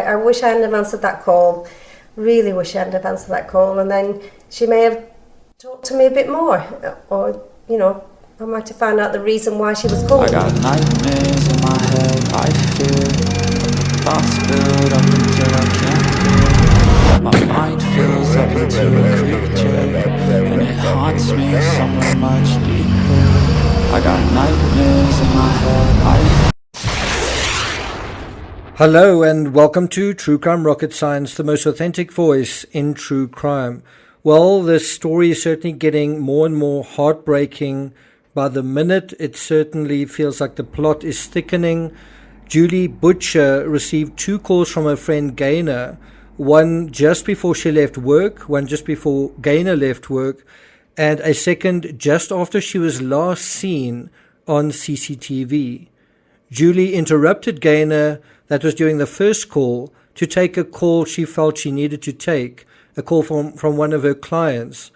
I wish I hadn't have answered that call. Really wish I hadn't have answered that call, and then she may have talked to me a bit more, or, you know, I might have found out the reason why she was calling. I got nightmares in my head, I fear thoughts build up until I can't hear. My mind fills up into a creature, and it haunts me somewhere much deeper. I got nightmares in my head, Hello and welcome to True Crime Rocket Science, the most authentic voice in true crime. Well, this story is certainly getting more and more heartbreaking by the minute. It certainly feels like the plot is thickening. Julie Butcher received 2 calls from her friend Gaynor, one just before she left work, one just before Gaynor left work, and a second just after she was last seen on CCTV. Julie interrupted Gaynor, that was during the first call, to take a call she felt she needed to take, a call from one of her clients,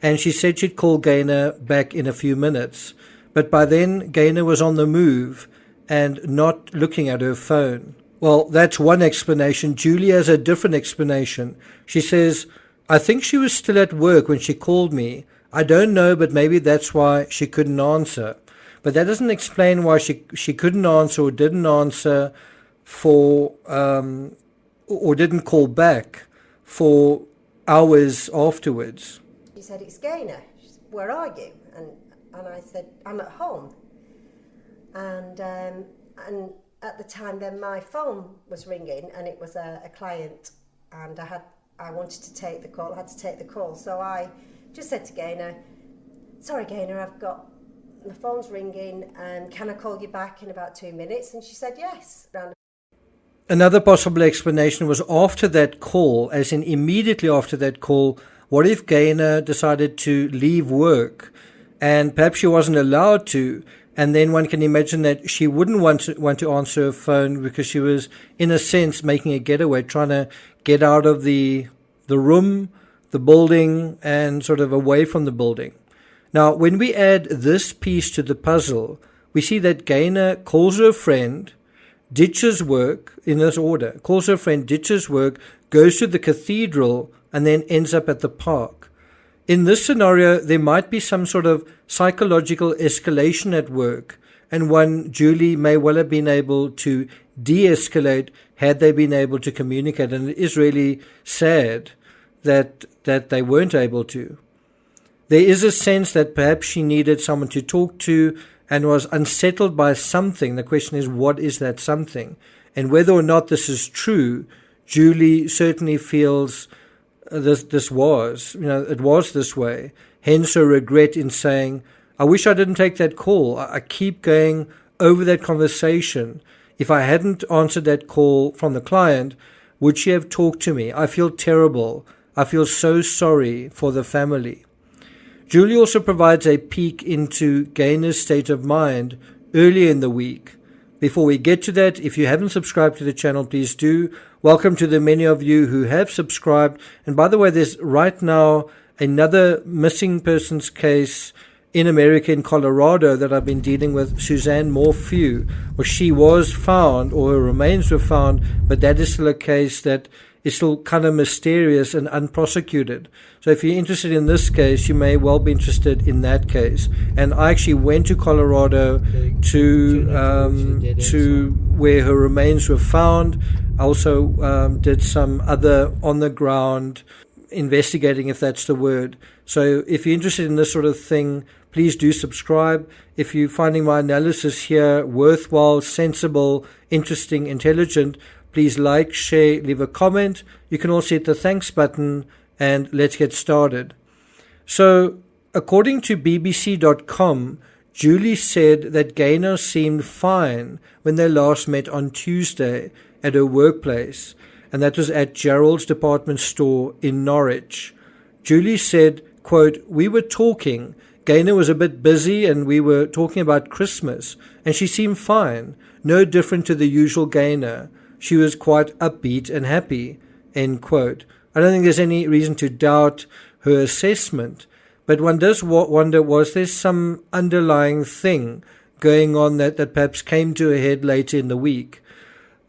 and she said she'd call Gaynor back in a few minutes. But by then, Gaynor was on the move and not looking at her phone. Well, that's one explanation. Julie has a different explanation. She says, I think she was still at work when she called me. I don't know, but maybe that's why she couldn't answer. But that doesn't explain why she couldn't answer or didn't answer for or didn't call back for hours afterwards. She said, it's Gaynor. She said, where are you? And I said, I'm at home. And at the time then my phone was ringing and it was a client, and I wanted to take the call. I had to take the call. So I just said to Gaynor, sorry Gaynor, the phone's ringing, and can I call you back in about 2 minutes? And she said yes. Another possible explanation was after that call, as in immediately after that call, what if Gaynor decided to leave work and perhaps she wasn't allowed to, and then one can imagine that she wouldn't want to answer her phone because she was, in a sense, making a getaway, trying to get out of the room, the building, and sort of away from the building. Now, when we add this piece to the puzzle, we see that Gaynor calls her friend, ditches work, in this order, calls her friend, ditches work, goes to the cathedral, and then ends up at the park. In this scenario, there might be some sort of psychological escalation at work, and one Julie may well have been able to de-escalate had they been able to communicate, and it is really sad that they weren't able to. There is a sense that perhaps she needed someone to talk to and was unsettled by something. The question is, what is that something? And whether or not this is true, Julie certainly feels this was, it was this way. Hence her regret in saying, I wish I didn't take that call. I keep going over that conversation. If I hadn't answered that call from the client, would she have talked to me? I feel terrible. I feel so sorry for the family. Julie also provides a peek into Gaynor's state of mind earlier in the week. Before we get to that, if you haven't subscribed to the channel, please do. Welcome to the many of you who have subscribed. And by the way, there's right now another missing persons case in America, in Colorado, that I've been dealing with, Suzanne Morphew. Well, she was found, or her remains were found, but that is still a case that is still kind of mysterious and unprosecuted. So if you're interested in this case, you may well be interested in that case. And I actually went to Colorado to where her remains were found. I also did some other on-the-ground investigating, if that's the word. So if you're interested in this sort of thing, please do subscribe. If you're finding my analysis here worthwhile, sensible, interesting, intelligent, please like, share, leave a comment. You can also hit the thanks button, and let's get started. So, according to BBC.com, Julie said that Gaynor seemed fine when they last met on Tuesday at her workplace, and that was at Gerald's department store in Norwich. Julie said, quote, we were talking. Gaynor was a bit busy and we were talking about Christmas, and she seemed fine, no different to the usual Gaynor. She was quite upbeat and happy, end quote. I don't think there's any reason to doubt her assessment, but one does wonder, was there some underlying thing going on that perhaps came to a head later in the week?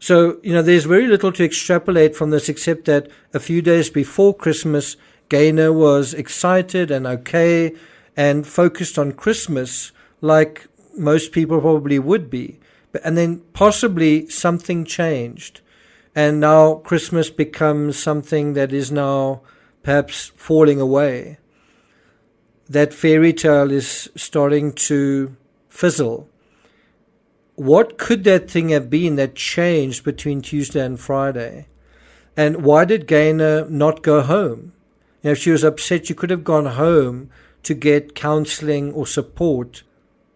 So, there's very little to extrapolate from this except that a few days before Christmas, Gaynor was excited and okay and focused on Christmas like most people probably would be. And then possibly something changed. And now Christmas becomes something that is now perhaps falling away. That fairy tale is starting to fizzle. What could that thing have been that changed between Tuesday and Friday? And why did Gaynor not go home? If she was upset, she could have gone home to get counseling or support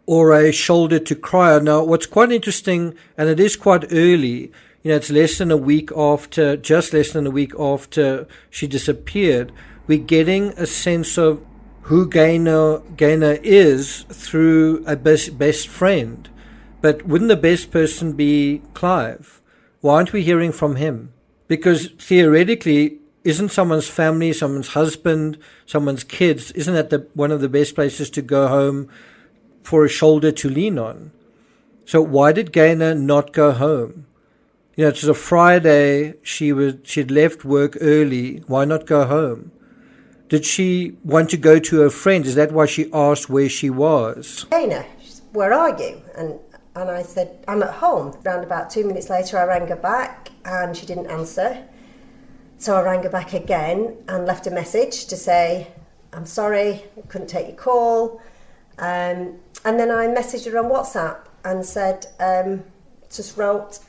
or a shoulder to cry on. Now, what's quite interesting, and it is quite early, it's just less than a week after she disappeared, we're getting a sense of who Gaynor is through a best friend. But wouldn't the best person be Clive? Why aren't we hearing from him? Because theoretically, isn't someone's family, someone's husband, someone's kids, isn't that one of the best places to go home for a shoulder to lean on? So why did Gaynor not go home? It was a Friday, she'd left work early, why not go home? Did she want to go to her friend? Is that why she asked where she was? Gaynor, where are you? And I said, I'm at home. Around about 2 minutes later, I rang her back and she didn't answer. So I rang her back again and left a message to say, I'm sorry, I couldn't take your call. And then I messaged her on WhatsApp and said, just wrote,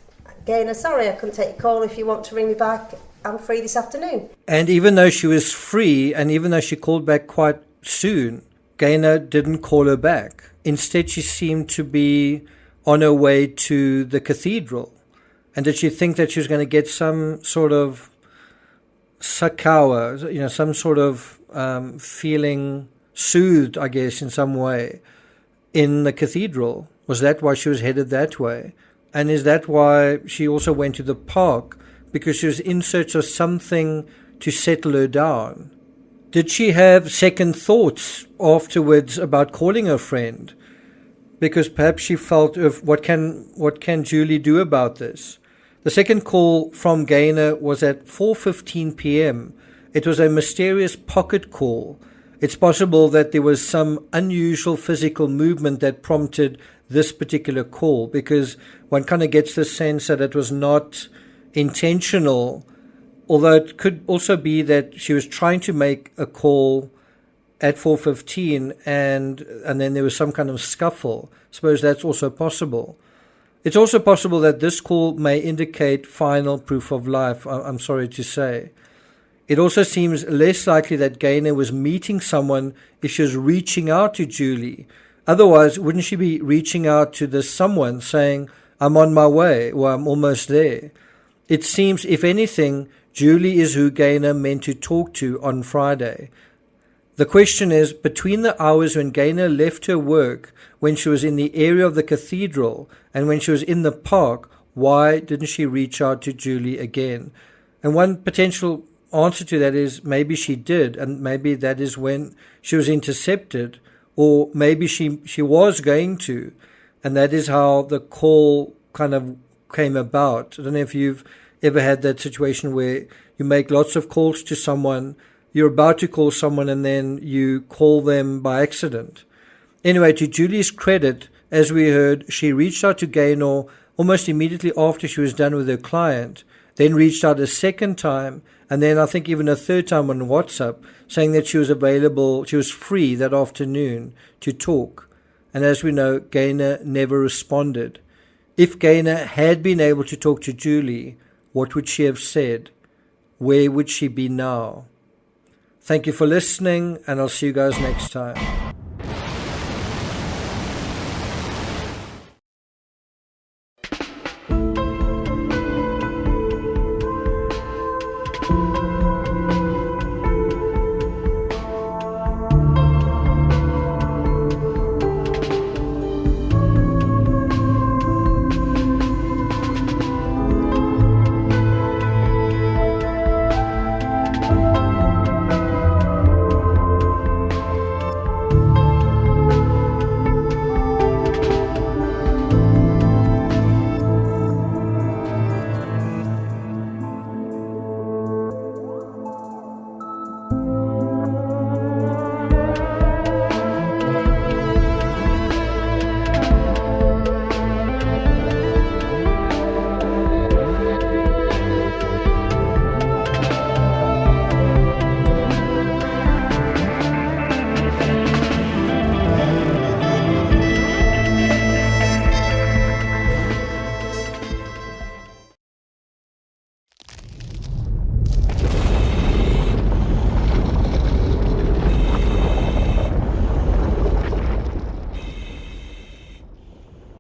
Gaynor, sorry, I couldn't take your call. If you want to ring me back, I'm free this afternoon. And even though she was free and even though she called back quite soon, Gaynor didn't call her back. Instead, she seemed to be on her way to the cathedral. And did she think that she was going to get some sort of sakawa, some sort of feeling soothed, I guess, in some way in the cathedral? Was that why she was headed that way? And is that why she also went to the park? Because she was in search of something to settle her down. Did she have second thoughts afterwards about calling her friend? Because perhaps she felt, what can Julie do about this? The second call from Gaynor was at 4:15 p.m. It was a mysterious pocket call. It's possible that there was some unusual physical movement that prompted this particular call, because one kind of gets the sense that it was not intentional, although it could also be that she was trying to make a call at 4:15 and then there was some kind of scuffle. I suppose that's also possible. It's also possible that this call may indicate final proof of life, I'm sorry to say. It also seems less likely that Gaynor was meeting someone if she was reaching out to Julie. Otherwise, wouldn't she be reaching out to this someone saying, I'm on my way, or I'm almost there? It seems, if anything, Julie is who Gaynor meant to talk to on Friday. The question is, between the hours when Gaynor left her work, when she was in the area of the cathedral, and when she was in the park, why didn't she reach out to Julie again? And one potential answer to that is maybe she did, and maybe that is when she was intercepted, or maybe she was going to, and that is how the call kind of came about. I don't know if you've ever had that situation where you make lots of calls to someone, you're about to call someone, and then you call them by accident. Anyway, to Julie's credit, as we heard, she reached out to Gaynor almost immediately after she was done with her client, then reached out a second time, and then I think even a third time on WhatsApp, saying that she was available, she was free that afternoon to talk. And as we know, Gaynor never responded. If Gaynor had been able to talk to Julie, what would she have said? Where would she be now? Thank you for listening, and I'll see you guys next time.